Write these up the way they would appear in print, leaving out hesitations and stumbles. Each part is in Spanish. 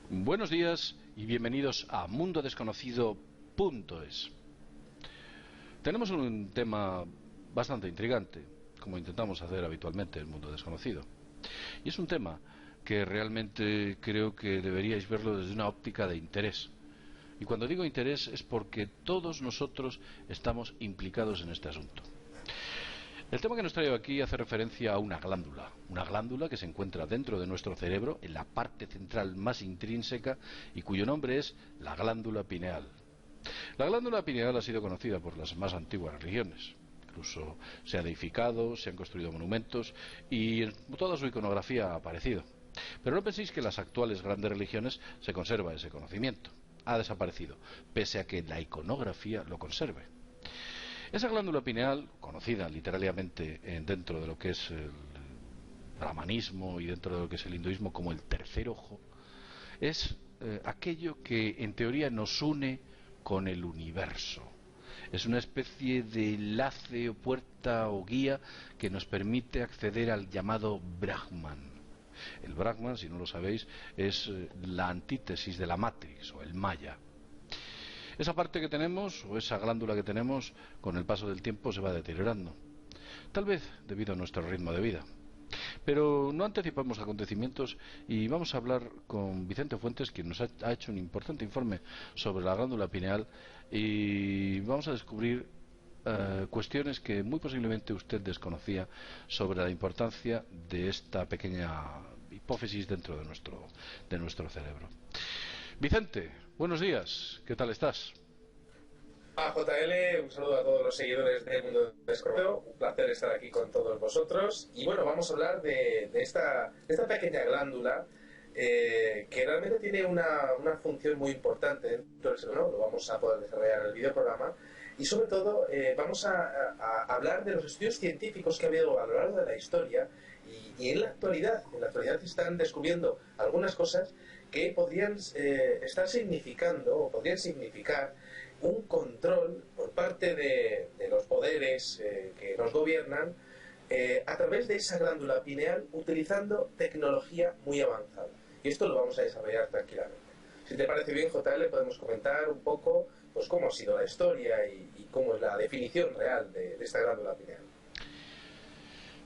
Buenos días y bienvenidos a mundodesconocido.es. Tenemos un tema bastante intrigante, como intentamos hacer habitualmente en Mundo Desconocido. Y es un tema que realmente creo que deberíais verlo desde una óptica de interés. Y cuando digo interés es porque todos nosotros estamos implicados en este asunto. El tema que nos traigo aquí hace referencia a una glándula que se encuentra dentro de nuestro cerebro, en la parte central más intrínseca, y cuyo nombre es la glándula pineal. La glándula pineal ha sido conocida por las más antiguas religiones. Incluso se ha deificado, se han construido monumentos y en toda su iconografía ha aparecido. Pero no penséis que en las actuales grandes religiones se conserva ese conocimiento. Ha desaparecido, pese a que la iconografía lo conserve. Esa glándula pineal, conocida literalmente dentro de lo que es el brahmanismo y dentro de lo que es el hinduismo como el tercer ojo, es aquello que en teoría nos une con el universo. Es una especie de enlace o puerta o guía que nos permite acceder al llamado Brahman. El Brahman, si no lo sabéis, es la antítesis de la Matrix o el Maya. Esa parte que tenemos, o esa glándula que tenemos, con el paso del tiempo se va deteriorando. Tal vez debido a nuestro ritmo de vida. Pero no anticipamos acontecimientos y vamos a hablar con Vicente Fuentes, quien nos ha hecho un importante informe sobre la glándula pineal, y vamos a descubrir cuestiones que muy posiblemente usted desconocía sobre la importancia de esta pequeña hipófisis dentro de nuestro cerebro. Vicente, buenos días, ¿qué tal estás? JL, un saludo a todos los seguidores del Mundo Desconocido, un placer estar aquí con todos vosotros. Y bueno, vamos a hablar de esta pequeña glándula que realmente tiene una función muy importante dentro del cerebro, ¿no? Lo vamos a poder desarrollar en el videoprograma. Y sobre todo vamos a hablar de los estudios científicos que ha habido a lo largo de la historia y en la actualidad se están descubriendo algunas cosas que podrían estar significando o podrían significar un control por parte de los poderes que nos gobiernan a través de esa glándula pineal utilizando tecnología muy avanzada. Y esto lo vamos a desarrollar tranquilamente. Si te parece bien, JL, podemos comentar un poco pues cómo ha sido la historia y cómo es la definición real de esta glándula pineal.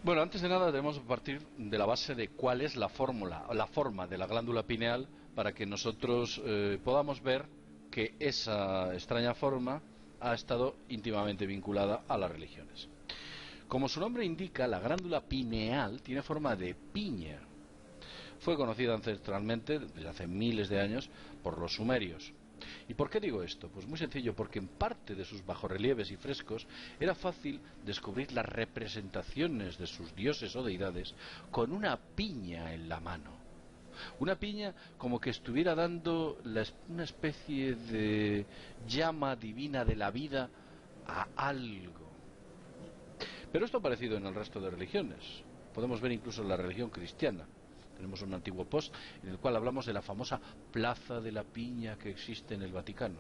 Bueno, antes de nada debemos partir de la base de cuál es la forma de la glándula pineal para que nosotros podamos ver que esa extraña forma ha estado íntimamente vinculada a las religiones. Como su nombre indica, la glándula pineal tiene forma de piña. Fue conocida ancestralmente, desde hace miles de años, por los sumerios. ¿Y por qué digo esto? Pues muy sencillo, porque en parte de sus bajorrelieves y frescos era fácil descubrir las representaciones de sus dioses o deidades con una piña en la mano. Una piña como que estuviera dando una especie de llama divina de la vida a algo. Pero esto ha aparecido en el resto de religiones. Podemos ver incluso en la religión cristiana. Tenemos un antiguo post en el cual hablamos de la famosa Plaza de la Piña que existe en el Vaticano.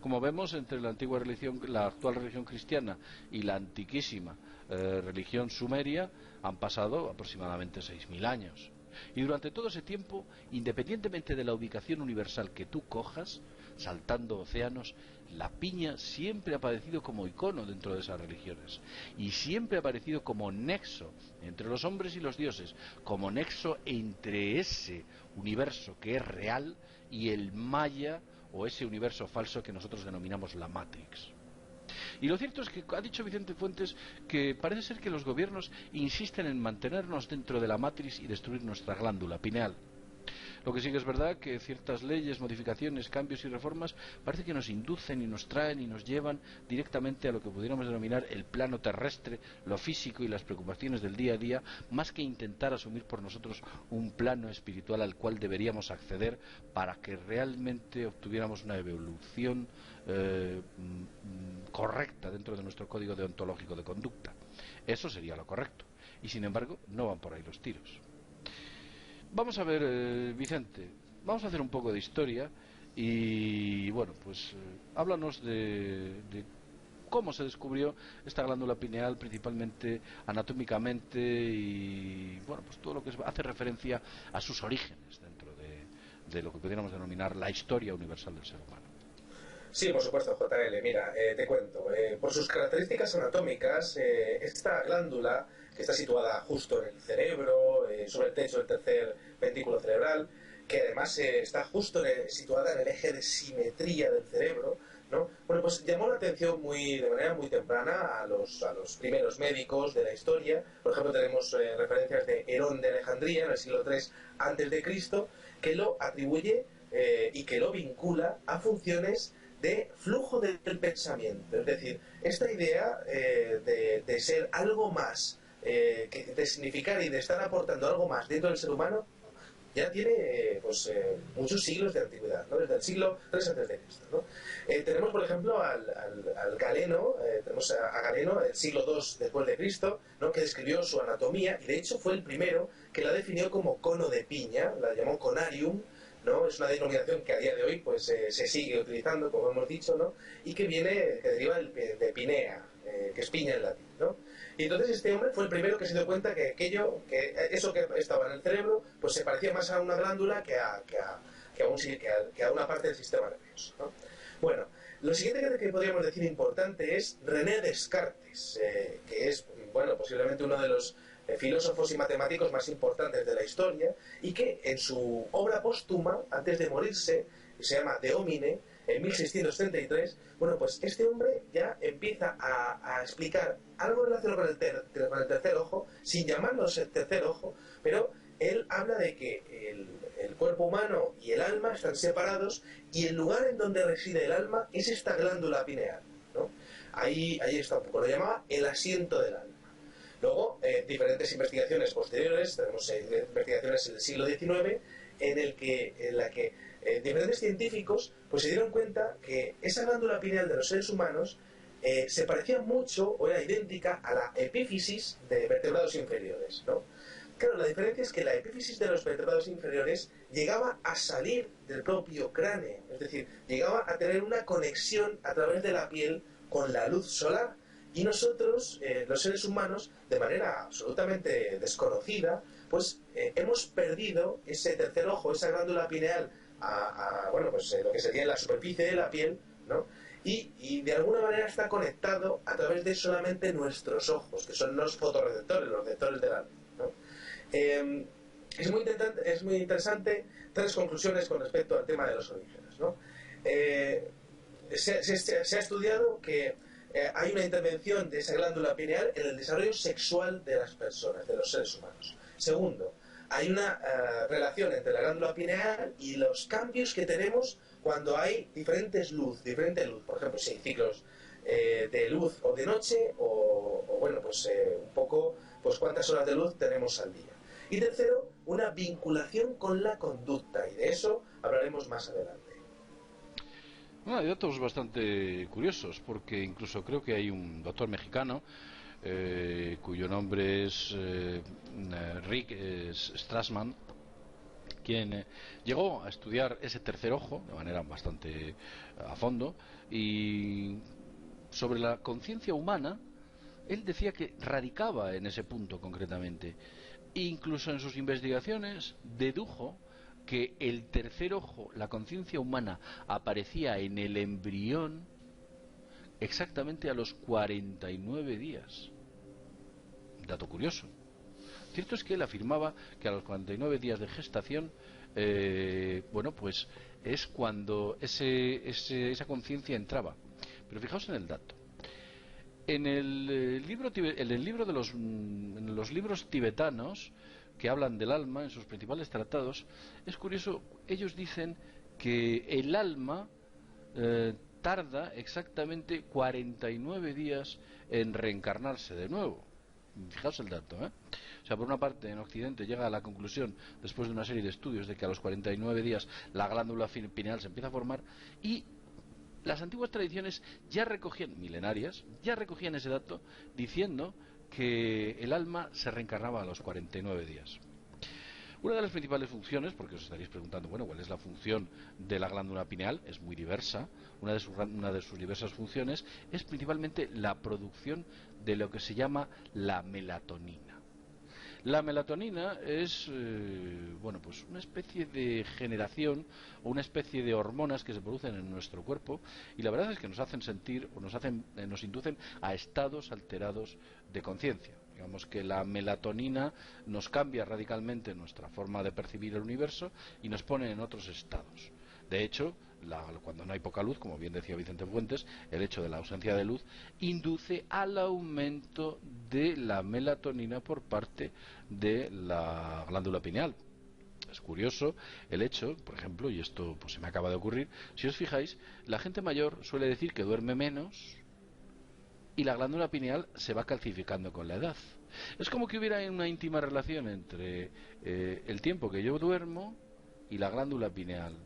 Como vemos, entre la actual religión cristiana y la antiquísima religión sumeria han pasado aproximadamente 6.000 años. Y durante todo ese tiempo, independientemente de la ubicación universal que tú cojas, saltando océanos, la piña siempre ha aparecido como icono dentro de esas religiones. Y siempre ha aparecido como nexo entre los hombres y los dioses, como nexo entre ese universo que es real y el Maya, o ese universo falso que nosotros denominamos la Matrix. Y lo cierto es que ha dicho Vicente Fuentes que parece ser que los gobiernos insisten en mantenernos dentro de la matriz y destruir nuestra glándula pineal. Lo que sí que es verdad que ciertas leyes, modificaciones, cambios y reformas parece que nos inducen y nos traen y nos llevan directamente a lo que pudiéramos denominar el plano terrestre, lo físico y las preocupaciones del día a día, más que intentar asumir por nosotros un plano espiritual al cual deberíamos acceder para que realmente obtuviéramos una evolución correcta dentro de nuestro código deontológico de conducta. Eso sería lo correcto. Y sin embargo, no van por ahí los tiros. Vamos a ver, Vicente, vamos a hacer un poco de historia y, bueno, pues háblanos de cómo se descubrió esta glándula pineal, principalmente anatómicamente y, bueno, pues todo lo que hace referencia a sus orígenes dentro de lo que pudiéramos denominar la historia universal del ser humano. Sí, por supuesto, JL. Mira, te cuento. Por sus características anatómicas, esta glándula, que está situada justo en el cerebro, sobre el techo del tercer ventrículo cerebral, que además está justo situada en el eje de simetría del cerebro, ¿no? Bueno, pues llamó la atención de manera muy temprana a los primeros médicos de la historia. Por ejemplo, tenemos referencias de Herón de Alejandría en el siglo III antes de Cristo, que lo atribuye y que lo vincula a funciones de flujo del pensamiento. Es decir, esta idea de ser algo más, de significar y de estar aportando algo más dentro del ser humano, ya tiene muchos siglos de antigüedad, ¿no? Desde el siglo III antes de Cristo, ¿no? Tenemos, por ejemplo, al Galeno, tenemos a Galeno del siglo II después de Cristo, ¿no? Que describió su anatomía, y de hecho fue el primero que la definió como cono de piña, la llamó conarium, ¿no? Es una denominación que a día de hoy pues se sigue utilizando, como hemos dicho, ¿no? Y que deriva de pinea, que es piña en latín, ¿no? Y entonces este hombre fue el primero que se dio cuenta que eso que estaba en el cerebro, pues se parecía más a una glándula que a una parte del sistema nervioso, ¿no? Bueno, lo siguiente que podríamos decir importante es René Descartes, que es, bueno, posiblemente uno de los filósofos y matemáticos más importantes de la historia, y que en su obra póstuma, antes de morirse, que se llama De Homine, en 1633, bueno, pues este hombre ya empieza a explicar algo relacionado con el tercer ojo, sin llamarlo el tercer ojo, pero él habla de que el cuerpo humano y el alma están separados, y el lugar en donde reside el alma es esta glándula pineal, ¿no? Ahí está un poco, lo llamaba el asiento del alma. Luego, diferentes investigaciones posteriores, tenemos investigaciones en el siglo XIX, en la que diferentes científicos pues se dieron cuenta que esa glándula pineal de los seres humanos se parecía mucho o era idéntica a la epífisis de vertebrados inferiores, ¿no? Claro, la diferencia es que la epífisis de los vertebrados inferiores llegaba a salir del propio cráneo, es decir, llegaba a tener una conexión a través de la piel con la luz solar. Y nosotros, los seres humanos, de manera absolutamente desconocida, pues hemos perdido ese tercer ojo, esa glándula pineal, lo que sería la superficie de la piel, ¿no? Y de alguna manera está conectado a través de solamente nuestros ojos, que son los fotorreceptores, los receptores del alma, ¿no? Es muy interesante tres conclusiones con respecto al tema de los orígenes, ¿no? Se ha estudiado que hay una intervención de esa glándula pineal en el desarrollo sexual de las personas, de los seres humanos. Segundo, hay una relación entre la glándula pineal y los cambios que tenemos cuando hay diferente luz. Por ejemplo, si hay ciclos de luz o de noche, un poco, pues cuántas horas de luz tenemos al día. Y tercero, una vinculación con la conducta, y de eso hablaremos más adelante. Bueno, hay datos bastante curiosos, porque incluso creo que hay un doctor mexicano cuyo nombre es Rick Strassman, quien llegó a estudiar ese tercer ojo de manera bastante a fondo, y sobre la conciencia humana él decía que radicaba en ese punto concretamente. Incluso en sus investigaciones dedujo que el tercer ojo, la conciencia humana, aparecía en el embrión exactamente a los 49 días. Dato curioso. Cierto es que él afirmaba que a los 49 días de gestación, pues es cuando esa conciencia entraba. Pero fijaos en el dato. En los libros tibetanos que hablan del alma, en sus principales tratados, es curioso, ellos dicen que el alma tarda exactamente 49 días en reencarnarse de nuevo. Fijaos el dato, ¿eh? O sea, por una parte, en Occidente llega a la conclusión, después de una serie de estudios, de que a los 49 días la glándula pineal se empieza a formar, y las antiguas tradiciones milenarias, ya recogían ese dato, diciendo que el alma se reencarnaba a los 49 días. Una de las principales funciones, porque os estaréis preguntando, bueno, ¿cuál es la función de la glándula pineal? Es muy diversa. Una de sus diversas funciones es principalmente la producción de lo que se llama la melatonina. La melatonina es bueno, pues una especie de generación o una especie de hormonas que se producen en nuestro cuerpo y la verdad es que nos hacen sentir o nos inducen a estados alterados de conciencia. Digamos que la melatonina nos cambia radicalmente nuestra forma de percibir el universo y nos pone en otros estados. De hecho, cuando no hay poca luz, como bien decía Vicente Fuentes, el hecho de la ausencia de luz induce al aumento de la melatonina por parte de la glándula pineal. Es curioso el hecho, por ejemplo, y esto pues se me acaba de ocurrir, si os fijáis, la gente mayor suele decir que duerme menos y la glándula pineal se va calcificando con la edad. Es como que hubiera una íntima relación entre el tiempo que yo duermo y la glándula pineal.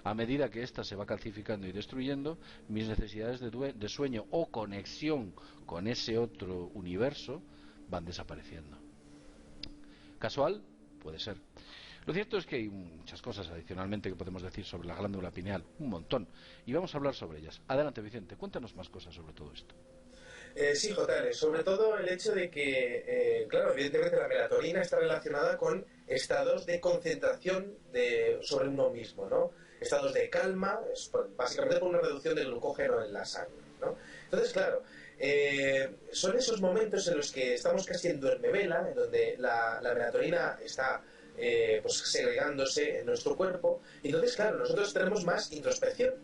A medida que ésta se va calcificando y destruyendo, mis necesidades de sueño o conexión con ese otro universo van desapareciendo. ¿Casual? Puede ser. Lo cierto es que hay muchas cosas adicionalmente que podemos decir sobre la glándula pineal, un montón, y vamos a hablar sobre ellas. Adelante, Vicente, cuéntanos más cosas sobre todo esto. Sí, JL, sobre todo el hecho de que, claro, evidentemente la melatonina está relacionada con estados de concentración sobre uno mismo, ¿no? Estados de calma, básicamente por una reducción del glucógeno en la sangre, ¿no? Entonces, claro, son esos momentos en los que estamos casi en duermevela, en donde la melatonina está pues segregándose en nuestro cuerpo, y entonces, claro, nosotros tenemos más introspección,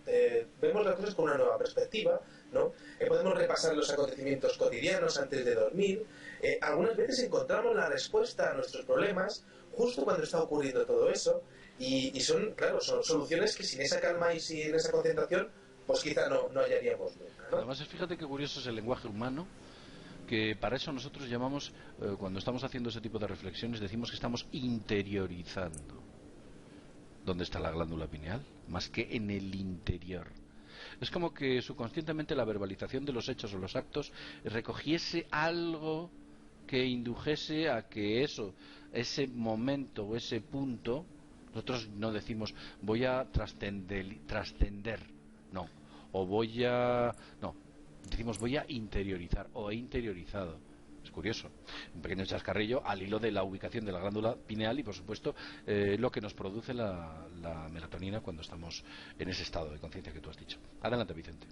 vemos las cosas con una nueva perspectiva, ¿no? Podemos repasar los acontecimientos cotidianos antes de dormir. Algunas veces encontramos la respuesta a nuestros problemas justo cuando está ocurriendo todo eso, y son, claro, son soluciones que sin esa calma y sin esa concentración pues quizá no hallaríamos nunca, ¿no? Además, fíjate qué curioso es el lenguaje humano, que para eso nosotros llamamos, cuando estamos haciendo ese tipo de reflexiones, decimos que estamos interiorizando. ¿Dónde está la glándula pineal? Más que en el interior. Es como que subconscientemente la verbalización de los hechos o los actos recogiese algo que indujese a que ese momento o ese punto, nosotros no decimos voy a trascender, no, o no, decimos voy a interiorizar o he interiorizado. Es curioso, un pequeño chascarrillo al hilo de la ubicación de la glándula pineal y por supuesto lo que nos produce la melatonina cuando estamos en ese estado de conciencia que tú has dicho. Adelante, Vicente.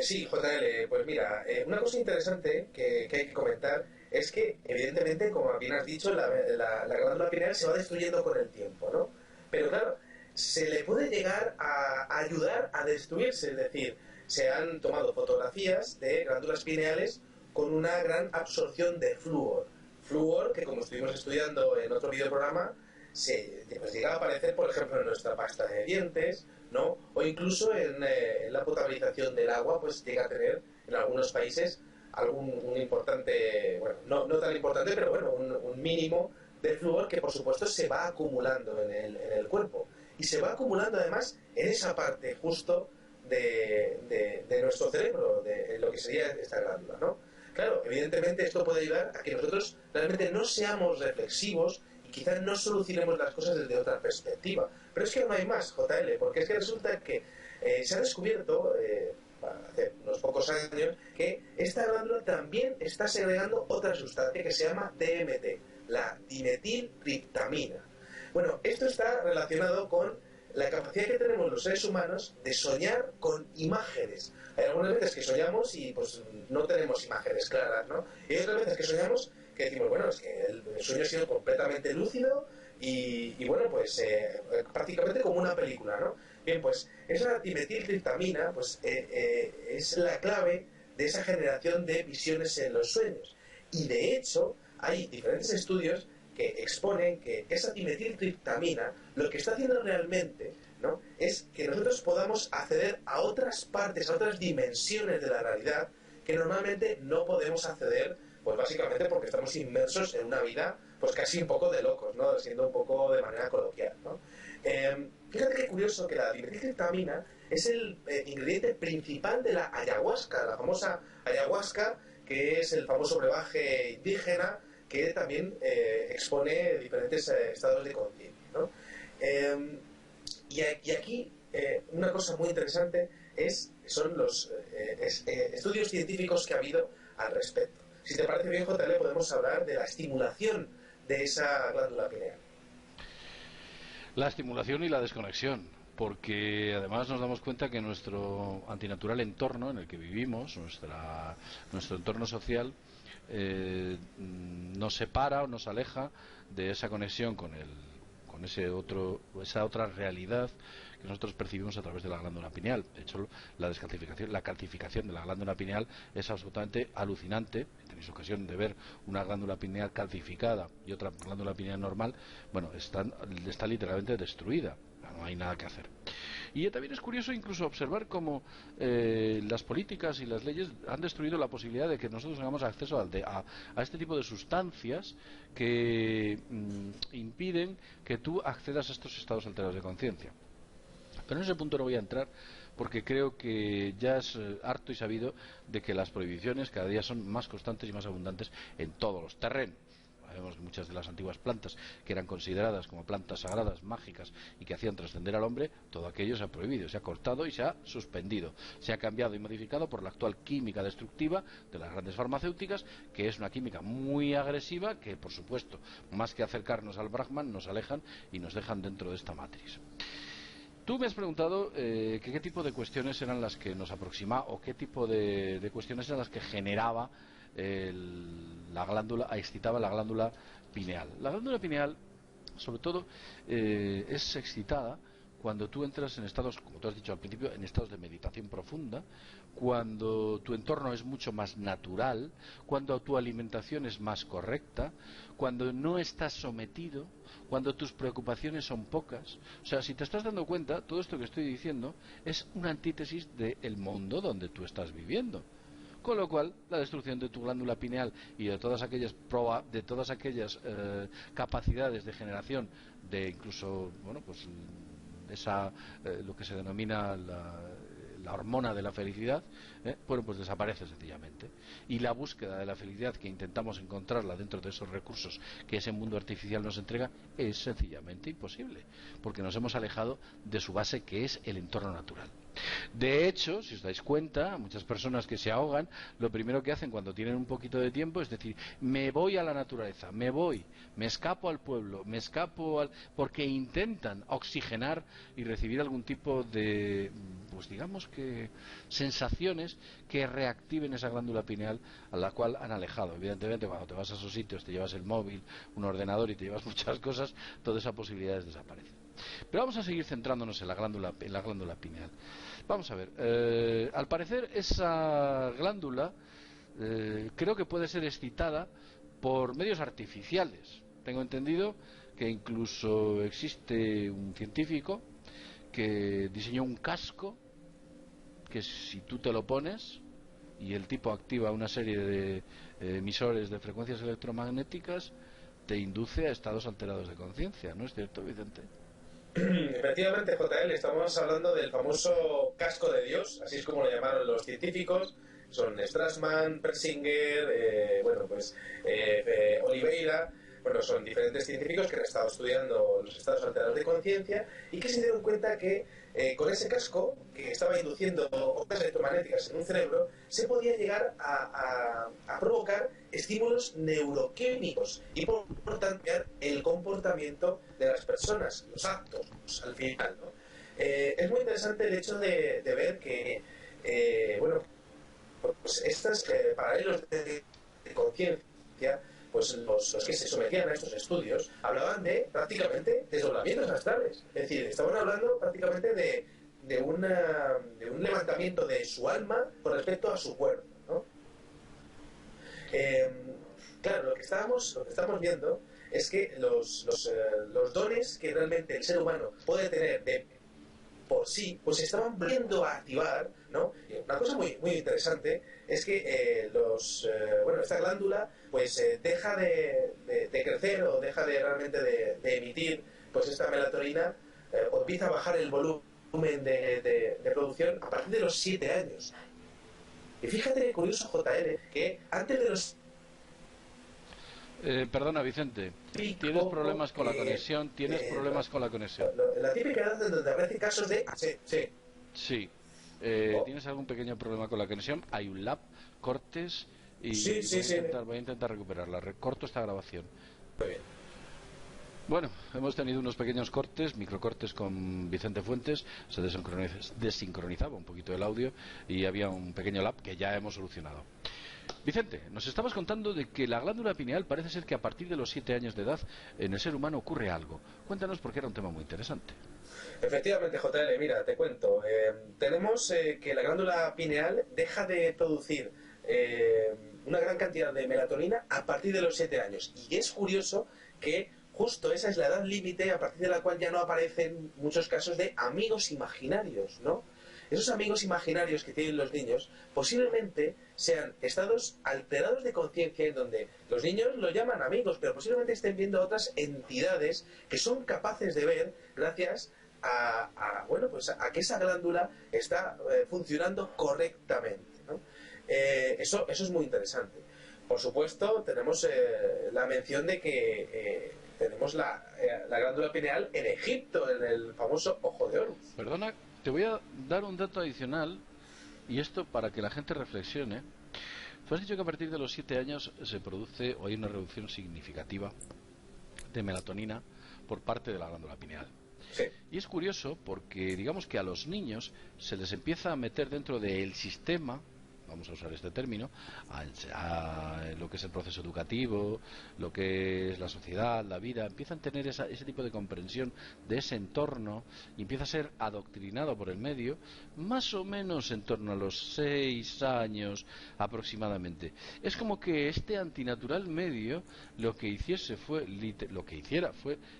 Sí, JL, pues mira, una cosa interesante que hay que comentar es que, evidentemente, como bien has dicho, la glándula pineal se va destruyendo con el tiempo, ¿no? Pero claro, se le puede llegar a ayudar a destruirse, es decir, se han tomado fotografías de glándulas pineales con una gran absorción de flúor. Flúor que, como estuvimos estudiando en otro videoprograma, pues llega a aparecer, por ejemplo, en nuestra pasta de dientes, ¿no? O incluso en la potabilización del agua, pues llega a tener en algunos países un importante, bueno, no tan importante, pero bueno, un mínimo de flúor que por supuesto se va acumulando en el cuerpo. Y se va acumulando además en esa parte justo de nuestro cerebro, de lo que sería esta glándula, ¿no? Claro, evidentemente esto puede ayudar a que nosotros realmente no seamos reflexivos y quizás no solucionemos las cosas desde otra perspectiva. Pero es que no hay más, JL, porque es que resulta que se ha descubierto hace unos pocos años que esta glándula también está segregando otra sustancia que se llama DMT, la dimetiltriptamina. Bueno, esto está relacionado con la capacidad que tenemos los seres humanos de soñar con imágenes. Hay algunas veces que soñamos y pues no tenemos imágenes claras, ¿no? Y hay otras veces que soñamos que decimos, bueno, es que el sueño ha sido completamente lúcido y bueno, pues prácticamente como una película, ¿no? Bien, pues esa dimetiltriptamina pues, es la clave de esa generación de visiones en los sueños. Y de hecho, hay diferentes estudios que exponen que esa dimetiltriptamina lo que está haciendo realmente, ¿no?, es que nosotros podamos acceder a otras partes, a otras dimensiones de la realidad que normalmente no podemos acceder, pues básicamente porque estamos inmersos en una vida pues casi un poco de locos, ¿no?, siendo un poco de manera coloquial, ¿no? Fíjate qué curioso que la dimetiltriptamina es el ingrediente principal de la ayahuasca, la famosa ayahuasca, que es el famoso brebaje indígena que también expone diferentes estados de conciencia, ¿no? Y aquí una cosa muy interesante son los estudios científicos que ha habido al respecto. Si te parece bien, JL, podemos hablar de la estimulación de esa glándula pineal? La estimulación y la desconexión, porque además nos damos cuenta que nuestro antinatural entorno en el que vivimos, nuestro entorno social, nos separa o nos aleja de esa conexión con esa otra realidad que nosotros percibimos a través de la glándula pineal. De hecho, la calcificación de la glándula pineal es absolutamente alucinante. Tenéis ocasión de ver una glándula pineal calcificada y otra glándula pineal normal. Bueno, está literalmente destruida. No hay nada que hacer. Y también es curioso incluso observar cómo las políticas y las leyes han destruido la posibilidad de que nosotros tengamos acceso a este tipo de sustancias que impiden que tú accedas a estos estados alterados de conciencia. Pero en ese punto no voy a entrar porque creo que ya es harto y sabido de que las prohibiciones cada día son más constantes y más abundantes en todos los terrenos. Sabemos que muchas de las antiguas plantas que eran consideradas como plantas sagradas, mágicas y que hacían trascender al hombre, todo aquello se ha prohibido, se ha cortado y se ha suspendido. Se ha cambiado y modificado por la actual química destructiva de las grandes farmacéuticas, que es una química muy agresiva que, por supuesto, más que acercarnos al Brahman, nos alejan y nos dejan dentro de esta matriz. Tú me has preguntado qué tipo de cuestiones eran las que nos aproximaba o qué tipo de cuestiones eran las que generaba excitaba la glándula pineal. La glándula pineal, sobre todo, es excitada cuando tú entras en estados, como tú has dicho al principio, en estados de meditación profunda, cuando tu entorno es mucho más natural, cuando tu alimentación es más correcta, cuando no estás sometido, cuando tus preocupaciones son pocas. O sea, si te estás dando cuenta, todo esto que estoy diciendo es una antítesis del mundo donde tú estás viviendo. Con lo cual, la destrucción de tu glándula pineal y de todas aquellas capacidades de generación de incluso, bueno, pues lo que se denomina la hormona de la felicidad, bueno, pues desaparece sencillamente. Y la búsqueda de la felicidad que intentamos encontrarla dentro de esos recursos que ese mundo artificial nos entrega es sencillamente imposible, porque nos hemos alejado de su base, que es el entorno natural. De hecho, si os dais cuenta, muchas personas que se ahogan, lo primero que hacen cuando tienen un poquito de tiempo es decir, me voy a la naturaleza, me escapo al pueblo, porque intentan oxigenar y recibir algún tipo de, pues digamos que, sensaciones que reactiven esa glándula pineal a la cual han alejado. Evidentemente, cuando te vas a esos sitios, te llevas el móvil, un ordenador y te llevas muchas cosas, todas esas posibilidades desaparecen. Pero vamos a seguir centrándonos en la glándula pineal. Vamos a ver, al parecer esa glándula creo que puede ser excitada por medios artificiales. Tengo entendido que incluso existe un científico que diseñó un casco que si tú te lo pones y el tipo activa una serie de emisores de frecuencias electromagnéticas, te induce a estados alterados de conciencia. ¿No es cierto, Vicente? Efectivamente, JL, estamos hablando del famoso casco de Dios, así es como lo llamaron los científicos. Son Strassman, Persinger, Oliveira. Bueno, son diferentes científicos que han estado estudiando los estados alterados de conciencia y que se dieron cuenta que con ese casco, que estaba induciendo ondas electromagnéticas en un cerebro, se podía llegar a provocar estímulos neuroquímicos y por tanto el comportamiento de las personas, los actos, al final, ¿no? Es muy interesante el hecho de ver que, pues estos paralelos de conciencia, pues los que se sometían a estos estudios hablaban de prácticamente desdoblamientos astrales. Es decir, estaban hablando prácticamente de un levantamiento de su alma con respecto a su cuerpo, ¿no? Claro, lo que estamos viendo es que los dones que realmente el ser humano puede tener de por sí, pues se estaban volviendo a activar, ¿no? Y una cosa muy, muy interesante es que esta glándula pues deja de crecer o deja de realmente de emitir pues esta melatonina o empieza a bajar el volumen de producción a partir de los 7 años. Y fíjate, curioso, JL, que antes de los... Perdona, Vicente, ¿tienes problemas con la conexión? ¿Tienes problemas con la conexión? La típica edad en donde aparecen casos de... Sí. ¿Tienes algún pequeño problema con la conexión? Hay un lag, cortes y voy a intentar recuperarla. Recorto esta grabación. Muy bien. Bueno, hemos tenido unos pequeños cortes, microcortes con Vicente Fuentes, se desincronizaba un poquito el audio y había un pequeño lag que ya hemos solucionado. Vicente, nos estabas contando de que la glándula pineal parece ser que a partir de los 7 años de edad en el ser humano ocurre algo. Cuéntanos porque era un tema muy interesante. Efectivamente, JL, mira, te cuento. Tenemos que la glándula pineal deja de producir una gran cantidad de melatonina a partir de los 7 años. Y es curioso que justo esa es la edad límite a partir de la cual ya no aparecen muchos casos de amigos imaginarios, ¿no? Esos amigos imaginarios que tienen los niños posiblemente sean estados alterados de conciencia en donde los niños lo llaman amigos, pero posiblemente estén viendo otras entidades que son capaces de ver gracias bueno, pues a que esa glándula está funcionando correctamente, ¿no? Eso es muy interesante. Por supuesto, tenemos la mención de que tenemos la glándula pineal en Egipto, en el famoso Ojo de Horus. Perdona, te voy a dar un dato adicional, y esto para que la gente reflexione. Tú has dicho que a partir de los 7 años se produce o hay una reducción significativa de melatonina por parte de la glándula pineal. Sí. Y es curioso porque digamos que a los niños se les empieza a meter dentro del sistema, vamos a usar este término, a lo que es el proceso educativo, lo que es la sociedad, la vida, empiezan a tener ese tipo de comprensión de ese entorno y empieza a ser adoctrinado por el medio, más o menos en torno a los 6 años aproximadamente. Es como que este antinatural medio lo que hiciera fue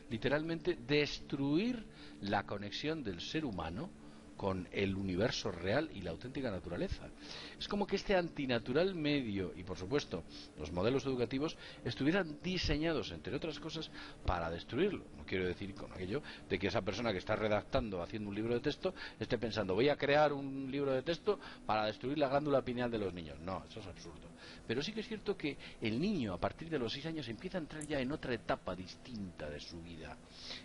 literalmente destruir la conexión del ser humano con el universo real y la auténtica naturaleza. Es como que este antinatural medio y, por supuesto, los modelos educativos estuvieran diseñados, entre otras cosas, para destruirlo. No quiero decir con aquello de que esa persona que está redactando, haciendo un libro de texto, esté pensando, voy a crear un libro de texto para destruir la glándula pineal de los niños. No, eso es absurdo. Pero sí que es cierto que el niño, a partir de los 6 años, empieza a entrar ya en otra etapa distinta de su vida.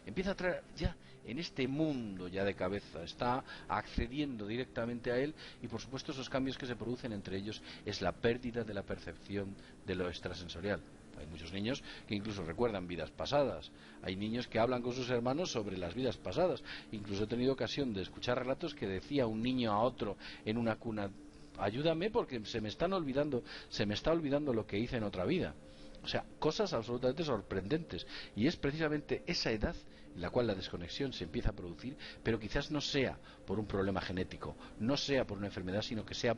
Empieza a entrar ya en este mundo ya de cabeza, está accediendo directamente a él y por supuesto esos cambios que se producen entre ellos es la pérdida de la percepción de lo extrasensorial. Hay muchos niños que incluso recuerdan vidas pasadas, hay niños que hablan con sus hermanos sobre las vidas pasadas, incluso he tenido ocasión de escuchar relatos que decía un niño a otro en una cuna, ayúdame porque se me está olvidando lo que hice en otra vida. O sea, cosas absolutamente sorprendentes. Y es precisamente esa edad en la cual la desconexión se empieza a producir, pero quizás no sea por un problema genético, no sea por una enfermedad, sino que sea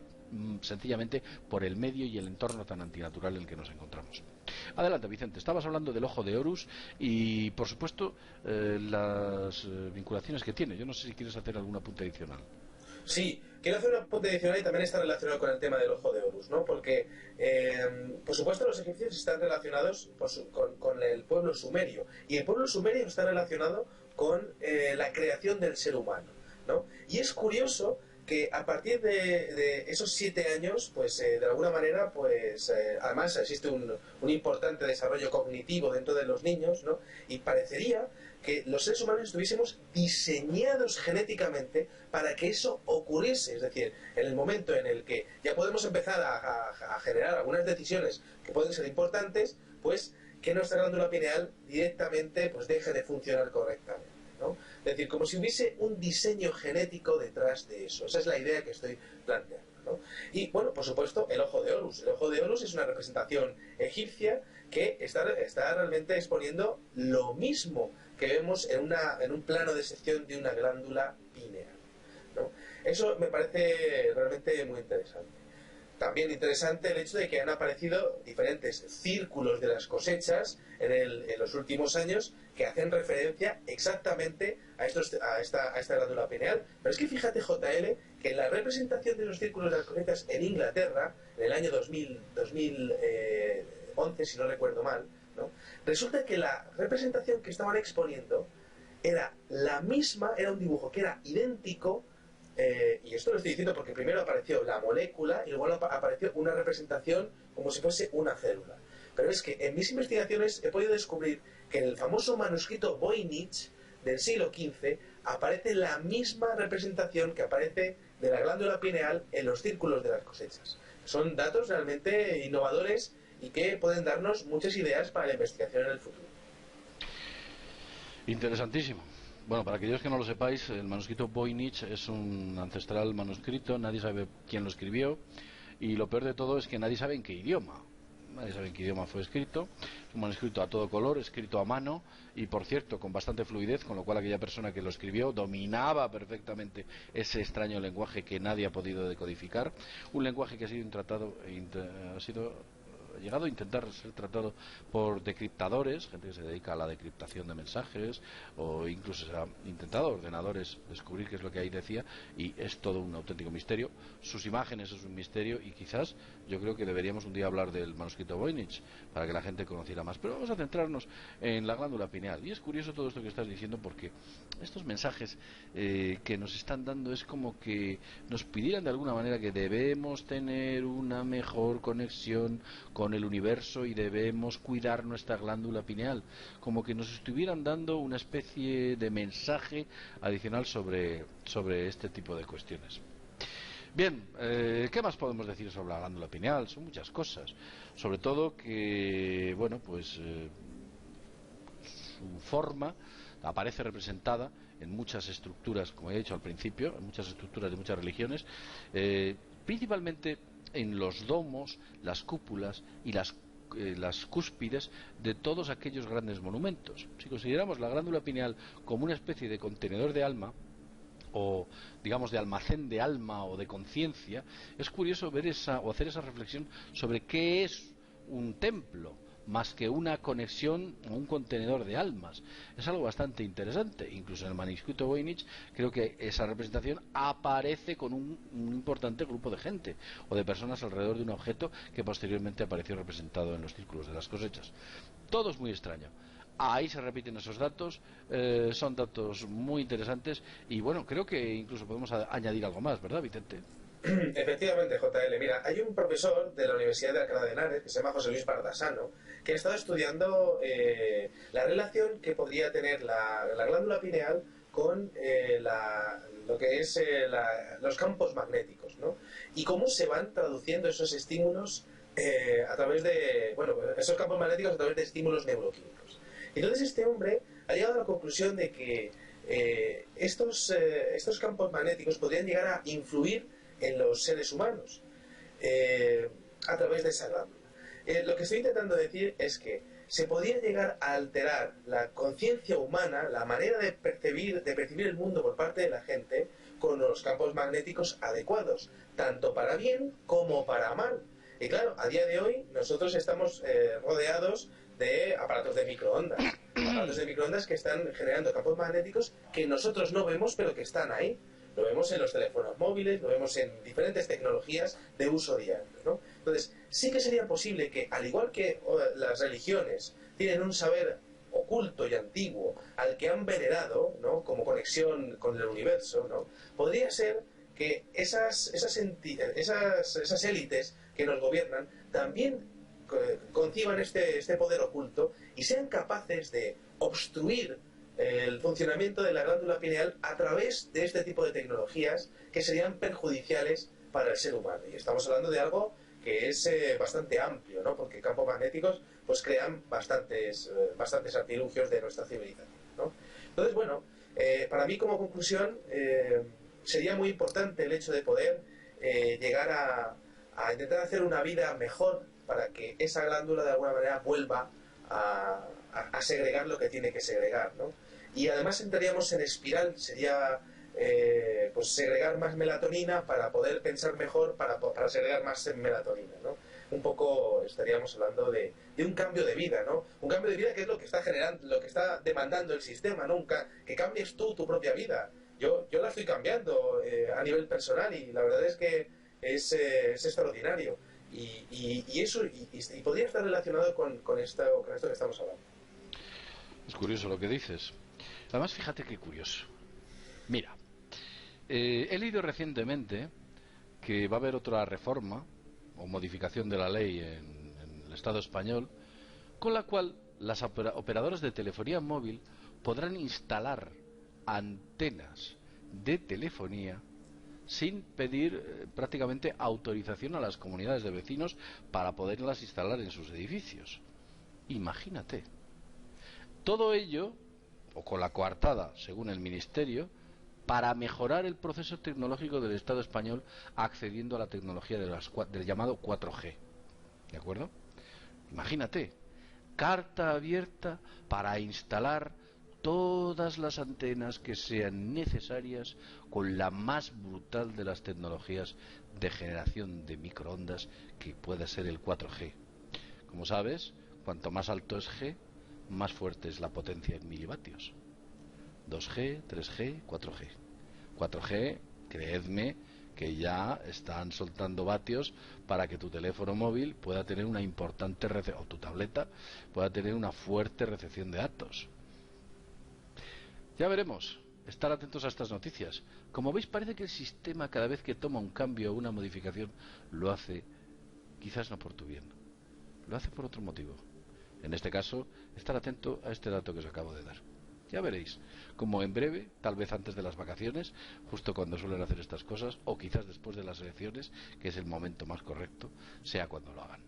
sencillamente por el medio y el entorno tan antinatural en el que nos encontramos. Adelante, Vicente. Estabas hablando del Ojo de Horus y, por supuesto, las vinculaciones que tiene. Yo no sé si quieres hacer algún apunte adicional. Sí, quiero hacer un apunte adicional y también está relacionado con el tema del Ojo de Horus, ¿no? Porque, por supuesto, los egipcios están relacionados con el pueblo sumerio y el pueblo sumerio está relacionado con la creación del ser humano, ¿no? Y es curioso que a partir de esos 7 años, pues de alguna manera, pues además existe un importante desarrollo cognitivo dentro de los niños, ¿no? Y parecería que los seres humanos estuviésemos diseñados genéticamente para que eso ocurriese. Es decir, en el momento en el que ya podemos empezar a generar algunas decisiones que pueden ser importantes, pues que nuestra glándula pineal directamente pues deje de funcionar correctamente, ¿no? Es decir, como si hubiese un diseño genético detrás de eso. Esa es la idea que estoy planteando, ¿no? Y bueno, por supuesto, el Ojo de Horus. El Ojo de Horus es una representación egipcia que está realmente exponiendo lo mismo que vemos en un plano de sección de una glándula pineal, ¿no? Eso me parece realmente muy interesante. También interesante el hecho de que han aparecido diferentes círculos de las cosechas en los últimos años que hacen referencia exactamente a esta glándula pineal. Pero es que fíjate, JL, que la representación de los círculos de las cosechas en Inglaterra, en el año 2011, si no recuerdo mal, ¿no? Resulta que la representación que estaban exponiendo era la misma, era un dibujo que era idéntico. Y esto lo estoy diciendo porque primero apareció la molécula y luego apareció una representación como si fuese una célula. Pero es que en mis investigaciones he podido descubrir que en el famoso manuscrito Voynich del siglo XV aparece la misma representación que aparece de la glándula pineal en los círculos de las cosechas. Son datos realmente innovadores y que pueden darnos muchas ideas para la investigación en el futuro. Interesantísimo. Bueno, para aquellos que no lo sepáis, el manuscrito Voynich es un ancestral manuscrito, nadie sabe quién lo escribió, y lo peor de todo es que nadie sabe en qué idioma. Nadie sabe en qué idioma fue escrito. Es un manuscrito a todo color, escrito a mano y, por cierto, con bastante fluidez, con lo cual aquella persona que lo escribió dominaba perfectamente ese extraño lenguaje que nadie ha podido decodificar. Un lenguaje que ha sido ha llegado a intentar ser tratado por decriptadores, gente que se dedica a la decriptación de mensajes, o incluso se ha intentado ordenadores descubrir qué es lo que ahí decía, y es todo un auténtico misterio. Sus imágenes es un misterio, y quizás yo creo que deberíamos un día hablar del manuscrito Voynich para que la gente conociera más. Pero vamos a centrarnos en la glándula pineal. Y es curioso todo esto que estás diciendo, porque estos mensajes que nos están dando es como que nos pidieran de alguna manera que debemos tener una mejor conexión con el universo y debemos cuidar nuestra glándula pineal, como que nos estuvieran dando una especie de mensaje adicional sobre este tipo de cuestiones. Bien, ¿qué más podemos decir sobre la glándula pineal? Son muchas cosas, sobre todo que, bueno, pues su forma aparece representada en muchas estructuras, como he dicho al principio, en muchas estructuras de muchas religiones, principalmente en los domos, las cúpulas y las cúspides de todos aquellos grandes monumentos. Si consideramos la glándula pineal como una especie de contenedor de alma, o digamos de almacén de alma o de conciencia, es curioso ver o hacer esa reflexión sobre qué es un templo más que una conexión o un contenedor de almas. Es algo bastante interesante. Incluso en el manuscrito Voynich creo que esa representación aparece con un importante grupo de gente o de personas alrededor de un objeto que posteriormente apareció representado en los círculos de las cosechas. Todo es muy extraño. Ahí se repiten esos datos, son datos muy interesantes y bueno, creo que incluso podemos añadir algo más, ¿verdad, Vicente? Efectivamente, JL. Mira, hay un profesor de la Universidad de Alcalá de Henares que se llama José Luis Bardasano, que ha estado estudiando la relación que podría tener la glándula pineal con lo que es los campos magnéticos, ¿no? Y cómo se van traduciendo esos estímulos a través de, bueno, esos campos magnéticos a través de estímulos neuroquímicos. Entonces este hombre ha llegado a la conclusión de que estos campos magnéticos podrían llegar a influir en los seres humanos a través de esa glándula. Lo que estoy intentando decir es que se podría llegar a alterar la conciencia humana, la manera de percibir el mundo por parte de la gente con los campos magnéticos adecuados, tanto para bien como para mal. Y claro, a día de hoy nosotros estamos rodeados de aparatos de microondas. Aparatos de microondas que están generando campos magnéticos que nosotros no vemos, pero que están ahí. Lo vemos en los teléfonos móviles, lo vemos en diferentes tecnologías de uso diario, ¿no? Entonces, sí que sería posible que, al igual que las religiones tienen un saber oculto y antiguo al que han venerado, ¿no?, como conexión con el universo, ¿no?, podría ser que esas élites que nos gobiernan también conciban este poder oculto y sean capaces de obstruir el funcionamiento de la glándula pineal a través de este tipo de tecnologías que serían perjudiciales para el ser humano. Y estamos hablando de algo que es bastante amplio, ¿no?, porque campos magnéticos pues crean bastantes artilugios de nuestra civilización, ¿no? Entonces, bueno, para mí como conclusión sería muy importante el hecho de poder llegar a intentar hacer una vida mejor para que esa glándula de alguna manera vuelva a segregar lo que tiene que segregar, ¿no? Y además entraríamos en espiral, sería pues segregar más melatonina para poder pensar mejor, para segregar más melatonina, ¿no? Un poco estaríamos hablando de un cambio de vida, ¿no? Un cambio de vida que es lo que está generando, lo que está demandando el sistema, ¿no? Que cambies tú tu propia vida. Yo la estoy cambiando a nivel personal y la verdad es que es extraordinario. Y eso y podría estar relacionado con esto que estamos hablando. Es curioso lo que dices. Además, fíjate qué curioso. Mira, he leído recientemente que va a haber otra reforma o modificación de la ley en el Estado español, con la cual las operadoras de telefonía móvil podrán instalar antenas de telefonía sin pedir prácticamente autorización a las comunidades de vecinos para poderlas instalar en sus edificios. Imagínate. Todo ello o con la coartada, según el Ministerio, para mejorar el proceso tecnológico del Estado español accediendo a la tecnología del llamado 4G. ¿De acuerdo? Imagínate, carta abierta para instalar todas las antenas que sean necesarias con la más brutal de las tecnologías de generación de microondas que pueda ser el 4G. Como sabes, cuanto más alto es G, más fuerte es la potencia en milivatios. 2G, 3G, 4G. 4G, creedme que ya están soltando vatios para que tu teléfono móvil pueda tener una importante recepción, o tu tableta pueda tener una fuerte recepción de datos. Ya veremos, estar atentos a estas noticias. Como veis, parece que el sistema, cada vez que toma un cambio o una modificación, lo hace quizás no por tu bien, lo hace por otro motivo. En este caso, estar atento a este dato que os acabo de dar. Ya veréis, como en breve, tal vez antes de las vacaciones, justo cuando suelen hacer estas cosas, o quizás después de las elecciones, que es el momento más correcto, sea cuando lo hagan.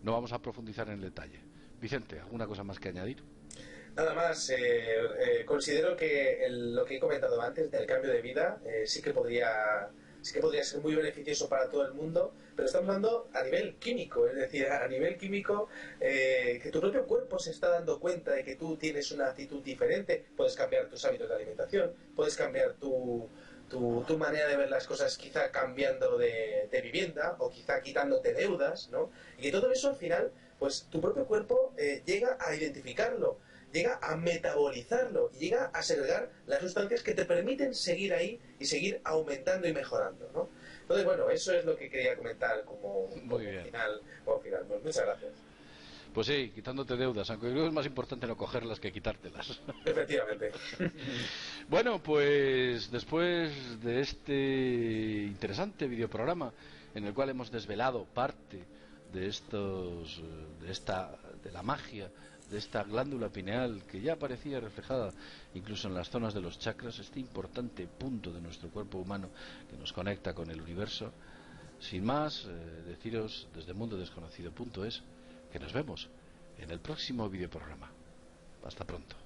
No vamos a profundizar en el detalle. Vicente, ¿alguna cosa más que añadir? Nada más, considero que lo que he comentado antes del cambio de vida sí que podría ser muy beneficioso para todo el mundo, pero estamos hablando a nivel químico, es decir, a nivel químico, que tu propio cuerpo se está dando cuenta de que tú tienes una actitud diferente. Puedes cambiar tus hábitos de alimentación, puedes cambiar tu manera de ver las cosas, quizá cambiando de vivienda o quizá quitándote deudas, ¿no? Y que todo eso al final, pues tu propio cuerpo llega a identificarlo, llega a metabolizarlo y llega a segregar las sustancias que te permiten seguir ahí y seguir aumentando y mejorando, ¿no? Entonces, bueno, eso es lo que quería comentar como final. Pues muchas gracias. Pues sí, quitándote deudas, aunque creo que es más importante no cogerlas que quitártelas. Efectivamente. Bueno, pues después de este interesante videoprograma en el cual hemos desvelado parte de la magia de esta glándula pineal que ya aparecía reflejada incluso en las zonas de los chakras, este importante punto de nuestro cuerpo humano que nos conecta con el universo. Sin más, deciros desde mundodesconocido.es que nos vemos en el próximo videoprograma. Hasta pronto.